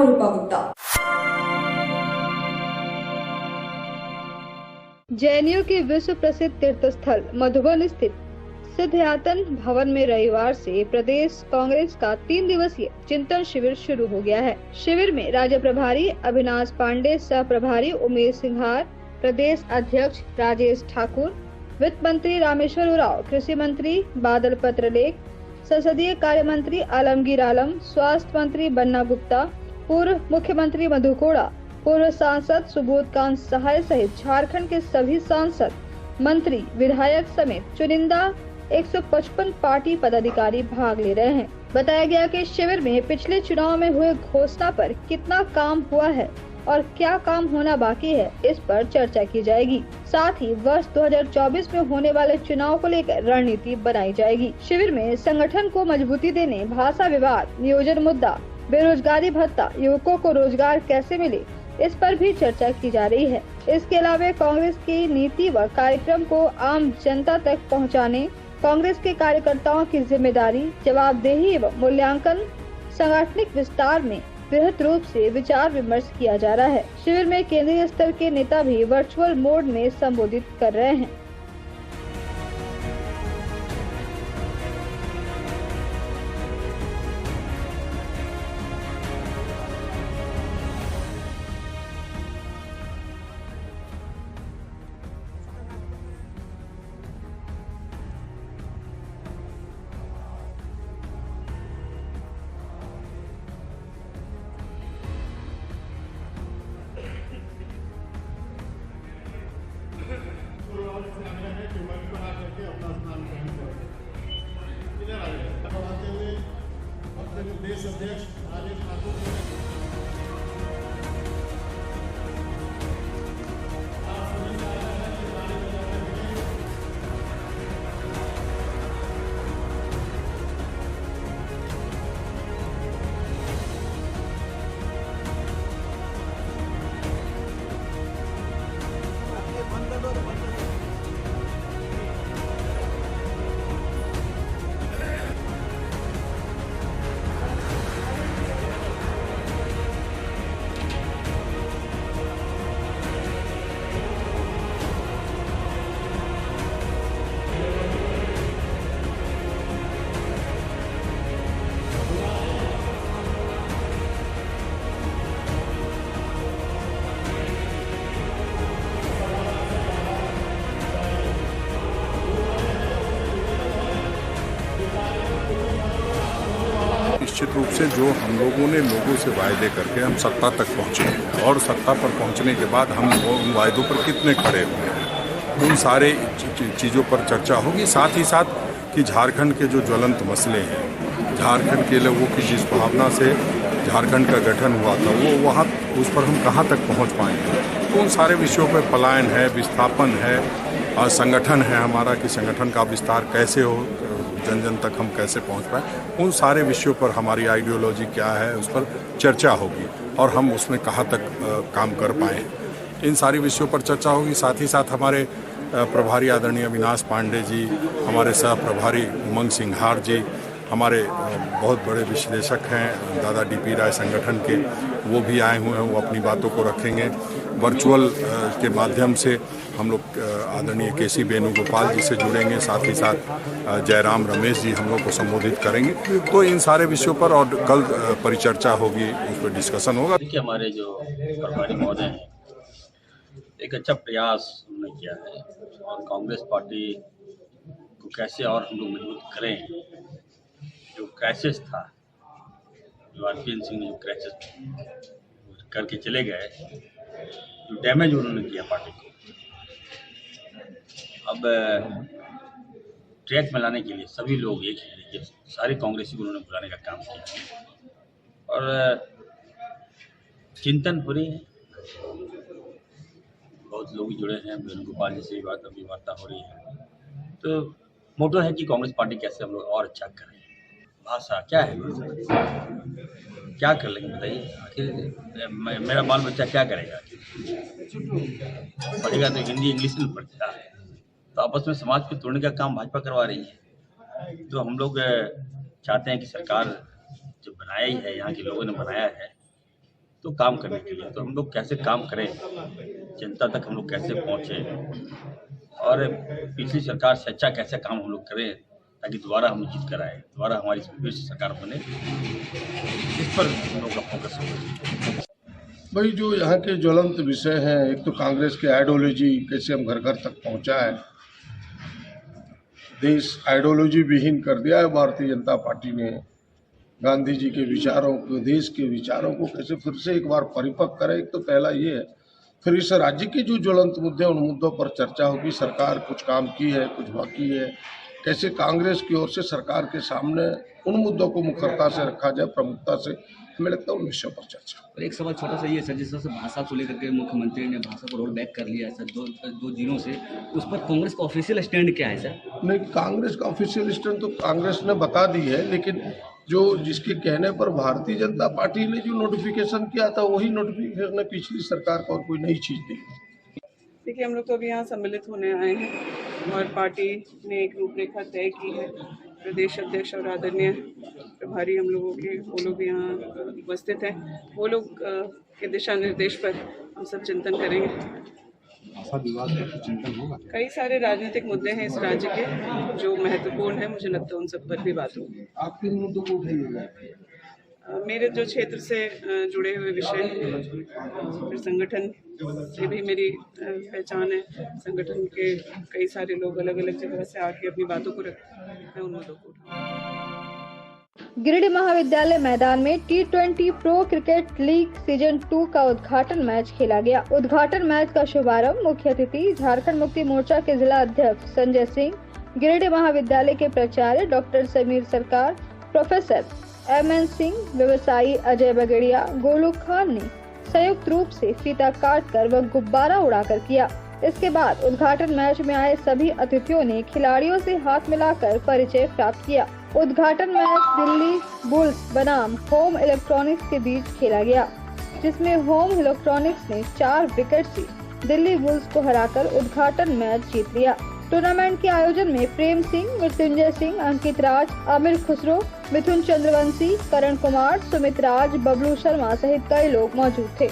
हूँ रूपा गुप्ता। जेएनयू के विश्व प्रसिद्ध तीर्थ स्थल मधुबन स्थित सिद्धयातन भवन में रविवार से प्रदेश कांग्रेस का 3 दिवसीय चिंतन शिविर शुरू हो गया है। शिविर में राज्य प्रभारी अविनाश पांडे, सह प्रभारी उमेश सिंघार, प्रदेश अध्यक्ष राजेश ठाकुर, वित्त मंत्री रामेश्वर उरांव, कृषि मंत्री बादल पत्रलेख, संसदीय कार्य मंत्री आलमगीर आलम, स्वास्थ्य मंत्री बन्ना गुप्ता, पूर्व मुख्यमंत्री मधु कोड़ा, पूर्व सांसद सुबोध कांत सहाय सहित झारखंड के सभी सांसद, मंत्री, विधायक समेत चुनिंदा 155 पार्टी पदाधिकारी भाग ले रहे हैं। बताया गया कि शिविर में पिछले चुनाव में हुए घोषणा पर कितना काम हुआ है और क्या काम होना बाकी है, इस पर चर्चा की जाएगी। साथ ही वर्ष 2024 में होने वाले चुनाव को लेकर रणनीति बनाई जाएगी। शिविर में संगठन को मजबूती देने, भाषा विवाद, नियोजन मुद्दा, बेरोजगारी भत्ता, युवकों को रोजगार कैसे मिले, इस पर भी चर्चा की जा रही है। इसके अलावा कांग्रेस की नीति व कार्यक्रम को आम जनता तक पहुंचाने, कांग्रेस के कार्यकर्ताओं की जिम्मेदारी, जवाबदेही एवं मूल्यांकन, सांगठनिक विस्तार में बृहद रूप से विचार विमर्श किया जा रहा है। शिविर में केंद्रीय स्तर के नेता भी वर्चुअल मोड में संबोधित कर रहे हैं। प्रदेश अध्यक्ष राजेश ठाकुर निश्चित रूप से जो हम लोगों ने लोगों से वायदे करके हम सत्ता तक पहुंचे हैं और सत्ता पर पहुंचने के बाद हम उन वायदों पर कितने खड़े हुए हैं, उन सारे चीज़ों पर चर्चा होगी। साथ ही साथ कि झारखंड के जो ज्वलंत मसले हैं, झारखंड के लोगों की जिस भावना से झारखंड का गठन हुआ था वो वहाँ उस पर हम कहाँ तक पहुँच पाएंगे, तो उन सारे विषयों पर पलायन है, विस्थापन है और संगठन है हमारा कि संगठन का विस्तार कैसे हो, जन जन तक हम कैसे पहुंच पाए, उन सारे विषयों पर हमारी आइडियोलॉजी क्या है उस पर चर्चा होगी और हम उसमें कहाँ तक काम कर पाए, इन सारी विषयों पर चर्चा होगी। साथ ही साथ हमारे प्रभारी आदरणीय अविनाश पांडे जी, हमारे सह प्रभारी उमंग सिंघार जी, हमारे बहुत बड़े विश्लेषक हैं दादा डीपी राय संगठन के, वो भी आए हुए हैं, वो अपनी बातों को रखेंगे। वर्चुअल के माध्यम से हम लोग आदरणीय केसी वेणुगोपाल जी से जुड़ेंगे, साथ ही साथ जयराम रमेश जी हम लोग को संबोधित करेंगे। तो इन सारे विषयों पर और कल परिचर्चा होगी, उस पर डिस्कशन होगा। देखिए, हमारे जो प्रभारी महोदय हैं एक अच्छा प्रयास उन्होंने किया है और कांग्रेस पार्टी को कैसे और हम लोग मजबूत करें। जो क्राइसिस था, जो आरपीएन सिंह ने जो क्राइसिस करके चले गए, जो डैमेज उन्होंने किया पार्टी को, अब ट्रैक में लाने के लिए सभी लोग एक हैं। देखिए, सारी कांग्रेसी को उन्होंने बुलाने का काम किया और चिंतन पूरी है। बहुत लोग जुड़े हैं, वेणुगोपाल जी से भी अभी वार्ता हो रही है। तो मोटो है कि कांग्रेस पार्टी कैसे हम लोग और अच्छा करें। भाषा क्या है, क्या कर लेंगे बताइए। आखिर मेरा बाल बच्चा क्या करेगा, पढ़ेगा तो हिंदी इंग्लिश में पढ़ता है। तो आपस में समाज को तोड़ने का काम भाजपा करवा रही है। तो हम लोग चाहते हैं कि सरकार जो बनाया ही है, यहाँ के लोगों ने बनाया है, तो काम करने के लिए। तो हम लोग कैसे काम करें, जनता तक हम लोग कैसे पहुँचे और पिछली सरकार से अच्छा कैसे काम हम लोग करें ताकि दोबारा हम जीत कर आए, दोबारा हमारी फिर से सरकार बने, इस पर हम लोग का फोकस होगा। भाई जो यहाँ के ज्वलंत विषय हैं, एक तो कांग्रेस की आइडियोलॉजी कैसे हम घर घर तक पहुँचा है, देश आइडियोलॉजी विहीन कर दिया है भारतीय जनता पार्टी ने। गांधी जी के विचारों को, देश के विचारों को कैसे फिर से एक बार परिपक्व करे, एक तो पहला ये है। फिर इस राज्य के जो ज्वलंत मुद्दे, उन मुद्दों पर चर्चा होगी। सरकार कुछ काम की है, कुछ बाकी है, कैसे कांग्रेस की ओर से सरकार के सामने उन मुद्दों को मुखरता से रखा जाए, प्रमुखता से, हमें लगता है उन विषयों पर चर्चा। और एक सवाल छोटा सा ये सर, जिस तरह से भाषा को लेकर के मुख्यमंत्री ने भाषा को रोल बैक कर लिया है सर दो दिनों से, उस पर कांग्रेस का ऑफिशियल स्टैंड क्या है सर? नहीं, कांग्रेस का ऑफिशियल स्टैंड तो कांग्रेस ने बता दी है, लेकिन जो जिसके कहने पर भारतीय जनता पार्टी ने जो नोटिफिकेशन किया था, वही नोटिफिकेशन ने पिछली सरकार को और कोई नई चीज़ दी। देखिए, हम लोग तो अभी यहाँ सम्मिलित होने आए हैं और पार्टी ने एक रूपरेखा तय की है। प्रदेश अध्यक्ष और आदरणीय प्रभारी हम लोगों के, वो लोग यहाँ उपस्थित हैं। वो लोग के दिशा निर्देश पर हम सब चिंतन करेंगे। कई सारे राजनीतिक मुद्दे हैं इस राज्य के जो महत्वपूर्ण है, मुझे लगता है उन सब पर भी बात होगी। आप किन मुद्दों को उठाइएगा? मेरे जो क्षेत्र से जुड़े हुए विषय, फिर संगठन से भी मेरी पहचान है। संगठन के कई सारे लोग अलग अलग जगह से आके अपनी बातों को रखते हैं, मैं उन मुद्दों को गिरिडीह महाविद्यालय मैदान में T20 pro cricket league season 2 का उद्घाटन मैच खेला गया। उद्घाटन मैच का शुभारंभ मुख्य अतिथि झारखंड मुक्ति मोर्चा के जिला अध्यक्ष संजय सिंह, गिरिडीह महाविद्यालय के प्राचार्य डॉक्टर समीर सरकार, प्रोफेसर MN सिंह, व्यवसायी अजय बगड़िया, गोलू खान ने संयुक्त रूप से फीता काटकर व गुब्बारा उड़ाकर किया। इसके बाद उद्घाटन मैच में आए सभी अतिथियों ने खिलाड़ियों से हाथ मिलाकर परिचय प्राप्त किया। उद्घाटन मैच दिल्ली बुल्स बनाम होम इलेक्ट्रॉनिक्स के बीच खेला गया, जिसमें होम इलेक्ट्रॉनिक्स ने 4 विकेट से दिल्ली बुल्स को हराकर उद्घाटन मैच जीत लिया। टूर्नामेंट के आयोजन में प्रेम सिंह, मृत्युंजय सिंह, अंकित राज, आमिर खुसरो, मिथुन चंद्रवंशी, करण कुमार, सुमित राज, बबलू शर्मा सहित कई लोग मौजूद थे।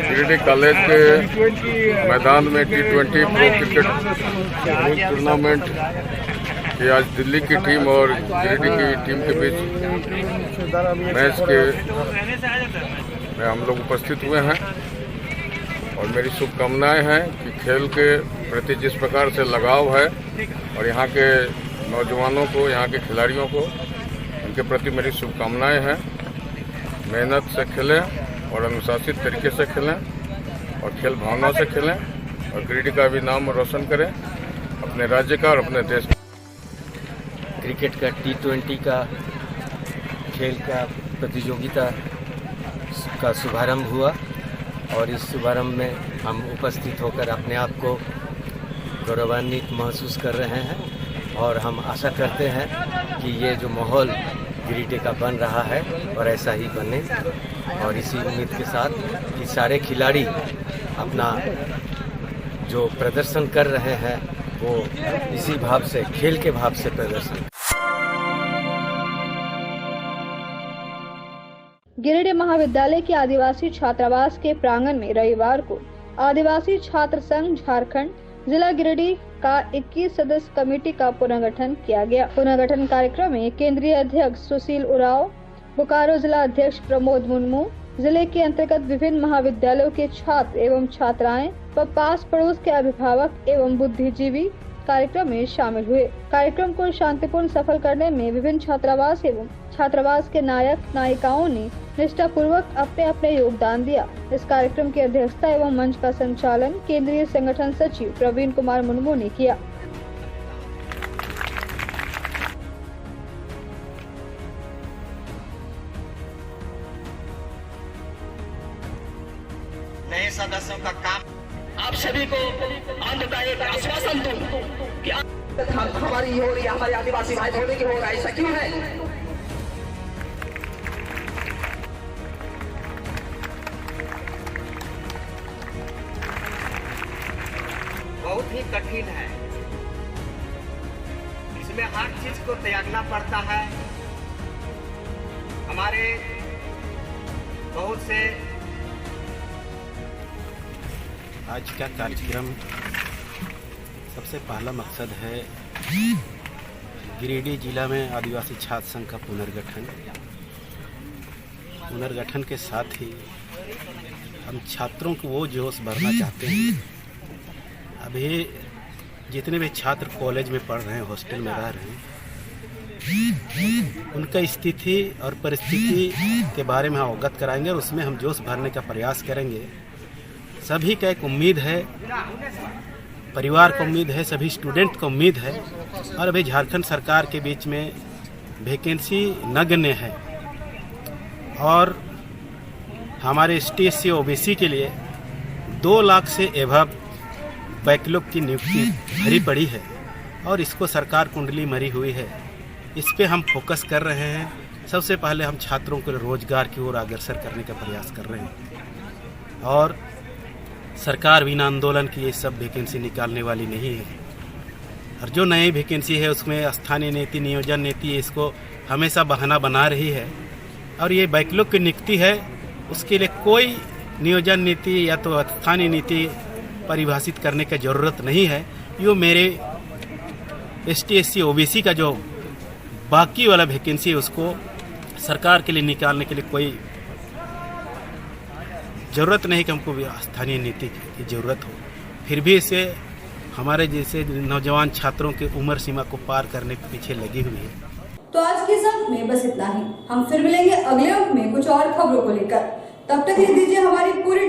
गिरिडीह कॉलेज के मैदान में T20 प्रो क्रिकेट टूर्नामेंट की आज दिल्ली की टीम और गिरिडीह की टीम के बीच मैच के में हम लोग उपस्थित हुए हैं और मेरी शुभकामनाएं हैं कि खेल के प्रति जिस प्रकार से लगाव है और यहाँ के नौजवानों को, यहाँ के खिलाड़ियों को, उनके प्रति मेरी शुभकामनाएं हैं। मेहनत से खेलें और अनुशासित तरीके से खेलें और खेल भावना से खेलें और गिरिडीह का भी नाम रोशन करें, अपने राज्य का और अपने देश का। क्रिकेट का T20 का खेल का प्रतियोगिता का शुभारंभ हुआ और इस शुभारंभ में हम उपस्थित होकर अपने आप को गौरवान्वित महसूस कर रहे हैं और हम आशा करते हैं कि ये जो माहौल गिरिडीह का बन रहा है और ऐसा ही बने और इसी उम्मीद के साथ कि सारे खिलाड़ी अपना जो प्रदर्शन कर रहे हैं वो इसी भाव से, खेल के भाव से प्रदर्शन। गिरिडीह महाविद्यालय के आदिवासी छात्रावास के प्रांगण में रविवार को आदिवासी छात्र संघ झारखंड जिला गिरिडीह का 21 सदस्य कमेटी का पुनर्गठन किया गया। पुनर्गठन कार्यक्रम में केंद्रीय अध्यक्ष सुशील उरांव, बोकारो जिला अध्यक्ष प्रमोद मुर्मू, जिले के अंतर्गत विभिन्न महाविद्यालयों के छात्र एवं छात्राएं व पास पड़ोस के अभिभावक एवं बुद्धिजीवी कार्यक्रम में शामिल हुए। कार्यक्रम को शांतिपूर्ण सफल करने में विभिन्न छात्रावास एवं छात्रावास के नायक नायिकाओं ने निष्ठा पूर्वक अपने अपने योगदान दिया। इस कार्यक्रम की अध्यक्षता एवं मंच का संचालन केंद्रीय संगठन सचिव प्रवीण कुमार मुर्मू ने किया। नए सदस्यों का काम आप सभी को अंत का एक आश्वासन दूं कि हमारी हो रही है, हमारे आदिवासी भाई बहनों की हो रहा है, ऐसा क्यों है? बहुत ही कठिन है, इसमें हर चीज को त्यागना पड़ता है। हमारे बहुत से आज का कार्यक्रम सबसे पहला मकसद है गिरिडीह जिला में आदिवासी छात्र संघ का पुनर्गठन के साथ ही हम छात्रों को वो जोश भरना चाहते हैं। अभी जितने भी छात्र कॉलेज में पढ़ रहे हैं, हॉस्टल में रह रहे हैं, उनका स्थिति और परिस्थिति के बारे में हम अवगत कराएंगे और उसमें हम जोश भरने का प्रयास करेंगे। सभी का एक उम्मीद है, परिवार को उम्मीद है, सभी स्टूडेंट को उम्मीद है और अभी झारखंड सरकार के बीच में वैकेंसी नगण्य है और हमारे ST/SC OBC के लिए 2 लाख से एभव बैकलॉग की नियुक्ति भरी पड़ी है और इसको सरकार कुंडली मरी हुई है। इस पे हम फोकस कर रहे हैं। सबसे पहले हम छात्रों को रोजगार की ओर अग्रसर करने का प्रयास कर रहे हैं और सरकार बिना आंदोलन की ये सब वैकेंसी निकालने वाली नहीं है और जो नई वैकेंसी है उसमें स्थानीय नीति, नियोजन नीति इसको हमेशा बहाना बना रही है और ये बैकलॉग की नियुक्ति है, उसके लिए कोई नियोजन नीति या तो स्थानीय नीति परिभाषित करने की ज़रूरत नहीं है। यो मेरे ST/SC OBC का जो बाकी वाला वैकेंसी है उसको सरकार के लिए निकालने के लिए कोई ज़रूरत नहीं कि हमको स्थानीय नीति की ज़रूरत हो। फिर भी इसे हमारे जैसे नौजवान छात्रों की उम्र सीमा को पार करने के पीछे लगी हुई है। तो आज के इस अंक में बस इतना ही। हम फिर मिलेंगे अगले अंक में कुछ और खबरों को लेकर। तब तक ये दीजिए हमारी पूरी